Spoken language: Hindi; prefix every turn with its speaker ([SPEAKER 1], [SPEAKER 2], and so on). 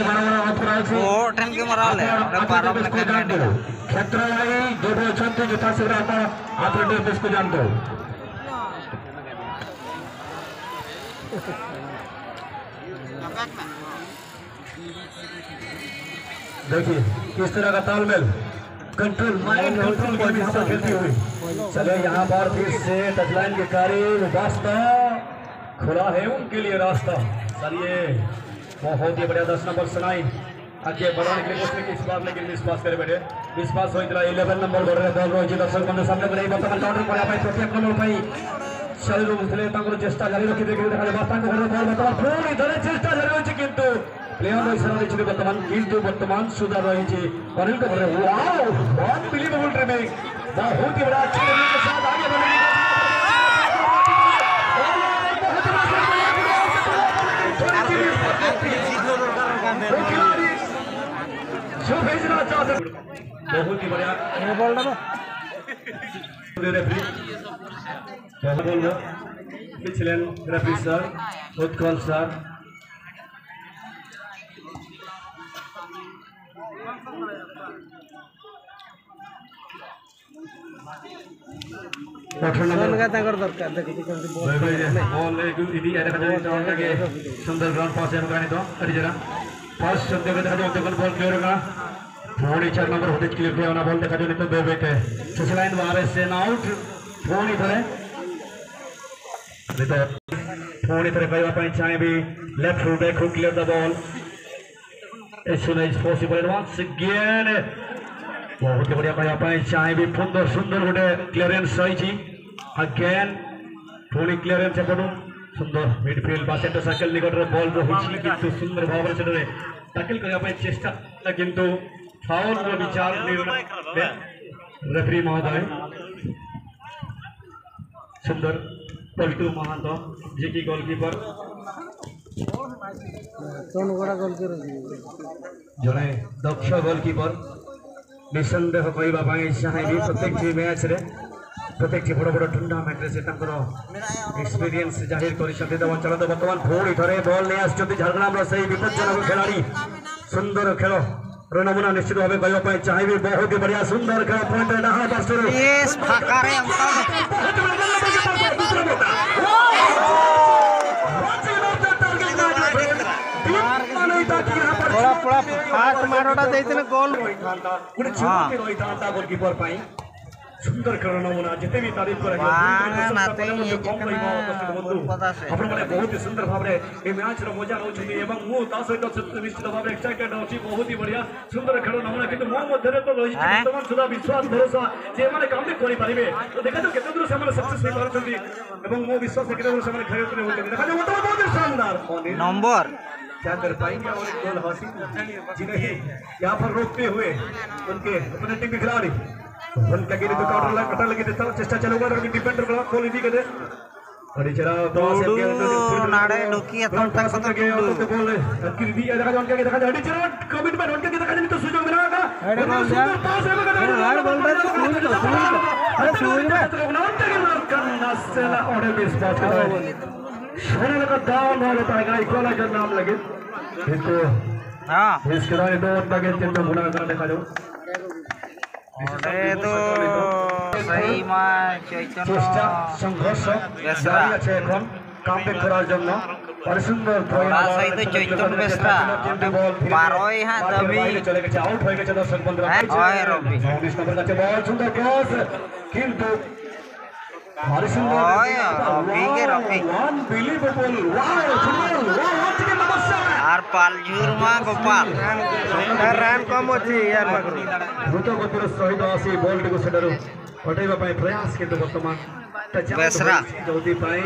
[SPEAKER 1] ठन के मराले पारम लेके
[SPEAKER 2] क्षेत्र जो भी अच्छा जुता से आप को जानते हो। देखिए किस तरह का तालमेल कंट्रोल माइंड कंट्रोल की दिशा खेलती हुई चले यहाँ पर फिर से टचलाइन के करीब रास्ता खुला है उनके लिए रास्ता। चलिए बहुत ही बढ़िया 10 नंबर सुनाई आगे बढ़ाने के लिए कोशिश की इस बार लेकिन विश्वास करे बेटे विश्वास हो इतना 11 नंबर बढ़ रहे बॉल रोज दर्शक बंधु सामने पर वर्तमान काउंटर पड़ा पाई प्रत्येक नंबर पाई शरीर मुझे तांकर चेष्टा जारी रखी देखिए देखा जाए बास्तान को बॉल वर्तमान पूरी तरह चेष्टा जारी रही किंतु प्लेयर इशारा देखिए वर्तमान किंतु वर्तमान सुधार रही अनिल को बोल रहे वाओ अनबिलीवेबल ड्रिबलिंग बहुत ही बड़ा अच्छे तरीके के साथ आगे बढ़ने जो भेजना चाहते बहुत ही बढ़िया बॉल डालो रेफरी बहुत बोल पिछले रेफरी सर उत्कल सर सुंदर ग्राउंड पास फर्स्ट बॉल क्लियर होगा थोड़ी 4 नंबर होते क्लियर किया होना बॉल देखा जो नहीं तो दो बेटे लाइन बाहर से आउट थोड़ी तरह कहीं चाहे भी left full back who clear the ball as soon as possible and once again बहुत ही बढ़िया कहीं चाहे भी सुंदर गोटे क्लियरेंस रही अगेन पुणी क्लियरेंस एपटू सुंदर मिडफिल्ड बा सेंटर सर्कल निकट बॉल जो होची किंतु सुंदर भाव से टैकल करने चेष्टा किंतु फाउल विचार रेफरी महोदय सुंदर पलटू महांत जे कि गोलकीपर जड़े दक्ष गोलकीपर निसंदेह कहवाई चाहिए प्रत्येक मैच रे प्रत्येक बड़ बड़ टूर्णामेंट से एक्सपीरियंस जाहिर कर बर्तमान पुणी थे बॉल नहीं आसुँच झारग्राम से विपज्जनक खिलाड़ी सुंदर खेल नमूना निश्चित भाव कहवाई चाहिए बहुत ही बढ़िया सुंदर खेल पॉइंट गोलकीपर सुंदर खेल नमूना जिते भी तारीफ कर बहुत ही सुंदर भाव मैच मजा नौ सहित निश्चित भाव एक्साइटेड अच्छी बहुत ही बढ़िया सुंदर खेल नमूना कि मो मध्य तो रही बर्तमान सुधा विश्वास भरोसा जे मैंने काम भी करेंगे तो देखा जाओ केते दूर से सक्सेस पार्टी मो विश्वास केते दूर से खेल देखा जाओ बहुत शानदार
[SPEAKER 1] नंबर
[SPEAKER 2] क्या कर पाएंगे और एक गोल हासिल जी नहीं यहाँ पर रोकते हुए उनके अपने टीम के खिलाड़ी उनका गिरी तो काउंटर कटा लगी देता चेष्टा चलूंगा डिफेंडर को गोल भी कर दे बड़ी चला तो
[SPEAKER 1] नाड़े ढुकी है तक
[SPEAKER 2] सब के तो बोल गिर दिया देखा हडी चला कमिटमेंट उनके देखा नहीं तो सुजोग मिलेगा सुंदर पास है बोल अरे सुजोग करना से और मिस पास कर सोने का डाउन हो रहा है इक्वलाइजर नाम लगे तो हां इसके बाद दो लगे तो मुना कर देखा जाओ
[SPEAKER 1] ओडे तो सही मा चैतन्य
[SPEAKER 2] संघर्ष जारी আছে এখন কামব্যাক করার জন্য সুন্দর
[SPEAKER 1] সহিত চৈতন্য বেসরা 12 হ্যাঁ দাবি
[SPEAKER 2] চলে গেছে আউট হয়ে গেছে দর্শক বন্ধুরা
[SPEAKER 1] হয় রবি
[SPEAKER 2] 19 নম্বর কাছে বল সুন্দর ক্রস কিন্তু
[SPEAKER 1] আর পালঝুরমা গোপাল
[SPEAKER 2] রান কম ଅଛି দ্রুত গতির সহিত আসি বলটিକୁ ସେଠାରୁ ହଟାଇବା ପାଇଁ ପ୍ରୟାସ କିନ୍ତୁ ବର୍ତ୍ତମାନ
[SPEAKER 1] ବେସରା
[SPEAKER 2] ଯୋଉଥି ପାଇଁ